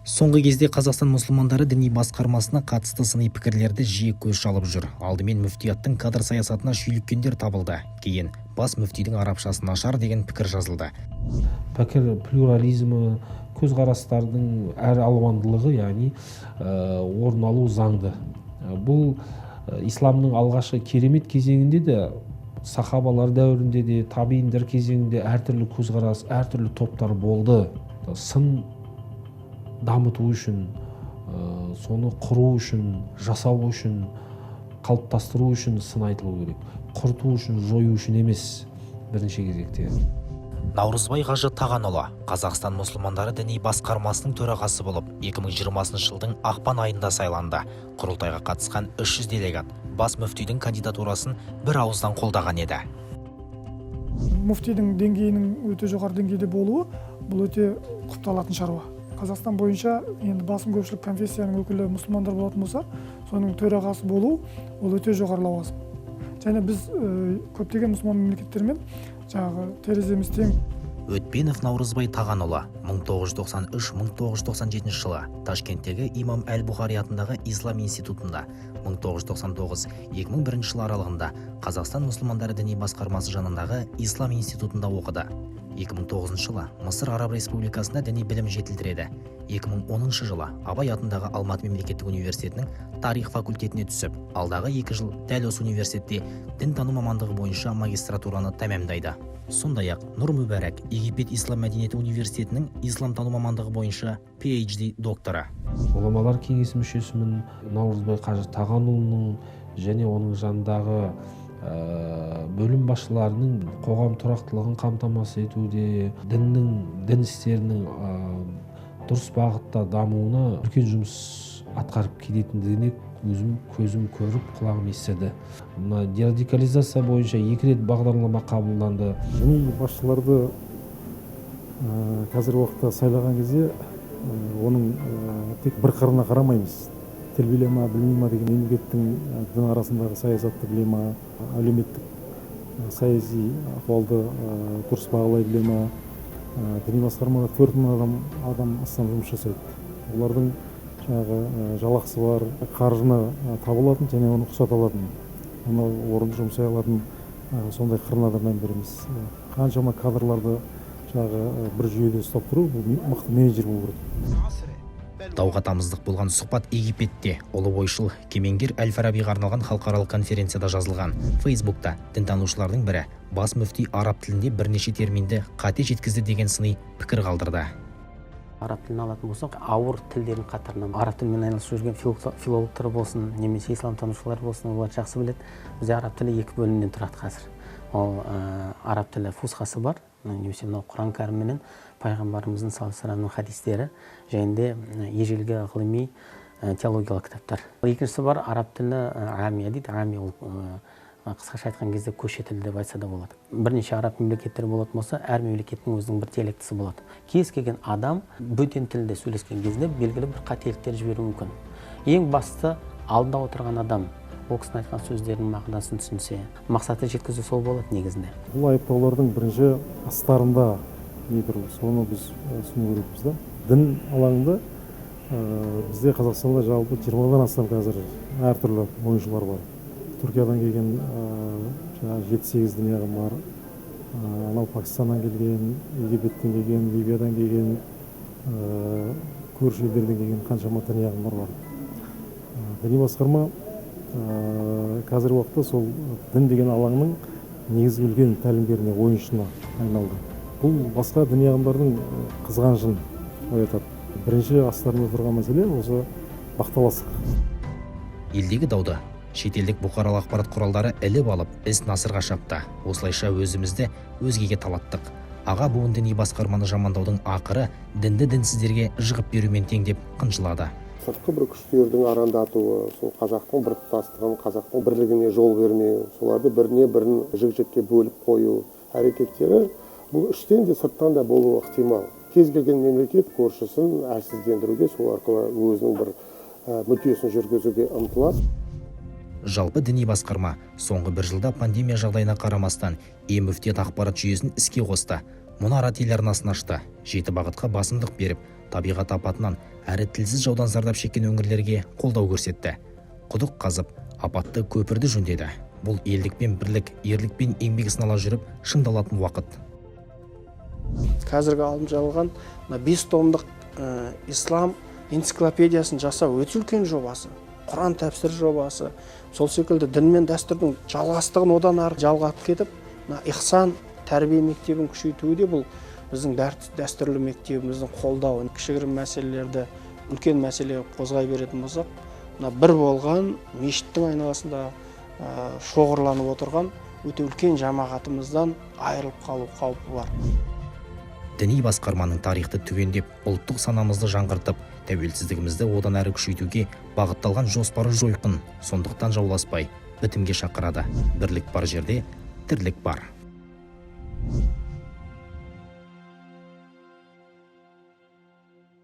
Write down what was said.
Соңғы кезде Қазақстан мұсылмандары діни басқармасына қатысты сыни пікірлерді жиі көз шалып жүр. Алдымен мүфтияттың кадр саясатына шүйліккендер табылды. Кейін бас мүфтидің арабшасы нашар деген пікір жазылды. Пікір плюрализмі, көзқарастардың әр алуандылығы, яғни орын алу заңды. Бұл исламның алғашқы керемет кезеңінде де, сахабалар дәуірінде де, табииндер кезеңінде әртүрлі көзқарас, әртүрлі топтар болды. Сын дамыту үшін, соны құру үшін, жасау үшін, қалыптастыру үшін сын айтылу керек. Құрту үшін, жою үшін емес бірінші кезекте. Наурызбай Қажы Тағанұлы Қазақстан мұсылмандары діни басқармасының төрағасы болып 2020 жылдың ақпан айында сайланды. Құрылтайға қатысқан 300 делегат бас мүфтидің кандидатурасын бір ауыздан қолдаған еді. Мүфтидің деңгейінің өте жоғары деңгейде болуы бұл өте құпталатын шаруа. Қазақстан бойынша енді басым көпшілік конфессияның өкілі мұсылмандар болатын болса, соның төрағасы болу ол өте жоғары лауазым. Және біз көптеген мұсылман мемлекеттермен тереземіз тең. Өтпенов Наурызбай Тағанұлы 1993-1997 жылы Ташкенттегі Имам Әл-Бұхари атындағы Ислам институтында, 1999-2001 жыл аралығында Қазақстан мұсылмандары діни басқармасы жанындағы Ислам институтында оқыды. 2009 жылы Мысыр Араб Республикасында діни білім жетілдіреді. 2010 жылы Абай атындағы Алматы мемлекеттік университетінің тарих факультетіне түсіп, алдағы 2 жыл дәл осы университетте дінтану мамандығы бойынша магистратураны тәмамдайды. Сондай-ақ Нұр Мүбәрак Египет Ислам мәдениеті университетінің исламтану мамандығы бойынша PhD докторы. Ғұламалар кеңесі мүшесімін. Наурызбай Қажы Тағанұлының және оның жанындағы бөлім басшыларының қоғам тұрақтылығын қамтамасыз етуде, дін істерінің дұрыс бағытта дамуына үлкен жұмыс атқарып келетіндігіне көзім көріп, құлағым естіді. Мына дерадикализация бойынша 2 рет бағдарлама қабылданды. Діни басшыларды қазір уақытта сайлаған кезде оның тек бір қырына қарамаймыз. Тіл біле ма, білмей ма деген мемлекеттің дін арасындағы саясатты біле ма, әлеуметтік саяси ахуалды дұрыс бағалай біле ма. Діни басқармада 4000 адам астам жұмыс жасайды. Олардың жалақысы бар, қаржыны табылатын және оны ұқсата алатын, оны орынды жұмсай алатын сондай қырына мән береміз. Қаншама кадрларды бір жүйеде ұстап тұру, бұл мықты менеджер болу керек. Тауға тамыздық болған сұхбат Египетте ұлы ойшыл кемеңгер Әл-Фарабиға арналған халықаралық конференцияда жазылған. Фейсбукта дінтанушылардың бірі бас мүфти араб тілінде бірнеше терминді қате жеткізді деген сыни пікір қалдырды. Араб тілін алатын болсақ, ауыр тілдердің қатарынан араб тілімен айналысып жүрген филологтар болсын, немесе исламтанушылар болсын, олар жақсы біледі. Бізде араб тілі 2 бөлімнен тұрады қазір. Ол араб тілі фусхасы бар, немесе мынау Құран кәрім менен пайғамбарымыздың саллаллаху хадистері және ежелгі ғылыми теологиялық кітаптар. Екіншісі бар араб тілі амия дейді. Амия ол қысқаша айтқан кезде көше тілі деп айтса да болады. Бірнеше араб мемлекеттер болатын болса, әр мемлекеттің өзінің бір диалектісі болады. Кез келген адам бөтен тілде сөйлескен кезде белгілі бір қателіктер жіберуі мүмкін. Ең басты алдында отырған адам ол кісінің айтқан сөздерінің мағынасын түсінсе, мақсаты жеткізу сол болады негізінде. Бұл айыптаулардың бірінші астарында не тұр, соны біз түсіну керекпіз да. Дін алаңында бізде Қазақстанда жалпы 20-дан астам қазір әртүрлі ойыншылар бар. Түркиядан келген 7-8 діни ағым бар. Анау Пакистаннан келген, Египеттен келген, Ливиядан келген, көрші елдерден келген қаншама діни ағымдар бар. Діни басқарма қазір уақытта сол дін деген алаңның негізгі үлкен тәлімгеріне, ойыншына айналды. Бұл басқа діни ағымдардың қызғанышын оятады. Бірінші астарында тұрған мәселе осы бақталастық. Елдегі дауды шетелдік бұқаралық ақпарат құралдары іліп алып, іс насырға шапты. Осылайша өзімізді өзгеге талаттық. Аға буын діни басқарманы жамандаудың ақыры дінді дінсіздерге жығып берумен тең деп қынжылады. Сыртқы бір күштердің арандатуы, сол қазақтың бір тұтастығын, қазақтың бірлігіне жол бермеу, соларды бірін жік-жікке бөліп қою әрекеттері бұл іштен де сырттан да болуы ықтимал. Кез келген мемлекет көршісін әлсіздендіруге, сол арқылы өзінің бір мүддесін жүргізуге ұмтылады. Жалпы діни басқарма соңғы 1 жылда пандемия жағдайына қарамастан e-мүфтият ақпарат жүйесін іске қосты. Мұнара телеарнасын ашты. 7 бағытқа басымдық беріп, табиғат апатынан әрі тілсіз жаудан зардап шеккен өңірлерге қолдау көрсетті. Құдық қазып, апатты көпірді жөндеді. Бұл елдікпен бірлік, ерлікпен еңбек сынала жүріп шыңдалатын уақыт. Қазіргі алым жалған 5 томдық ислам энциклопедиясын жасау өте үлкен жобасы. Құран тәпсір жобасы. Сол секілді дін мен дәстүрдің жалғастығын одан ары жалғатып кетіп, ихсан тәрбие мектебін күшейтуі де бұл біздің дәстүрлі мектебіміздің қолдауы. Кішігірім мәселелерді үлкен мәселе қозғай беретін болсақ, бір болған мешіттің айналасында шоғырланып отырған өте үлкен жамағатымыздан айырылып қалу қаупі бар. Діни басқарманың тарихты түгендеп, ұлттық санамызды жаңғыртып, тәуелсіздігімізді одан әрі күшейтуге бағытталған жоспары жойқын. Сондықтан жауласпай, бітімге шақырады. Бірлік бар жерде, тірлік бар.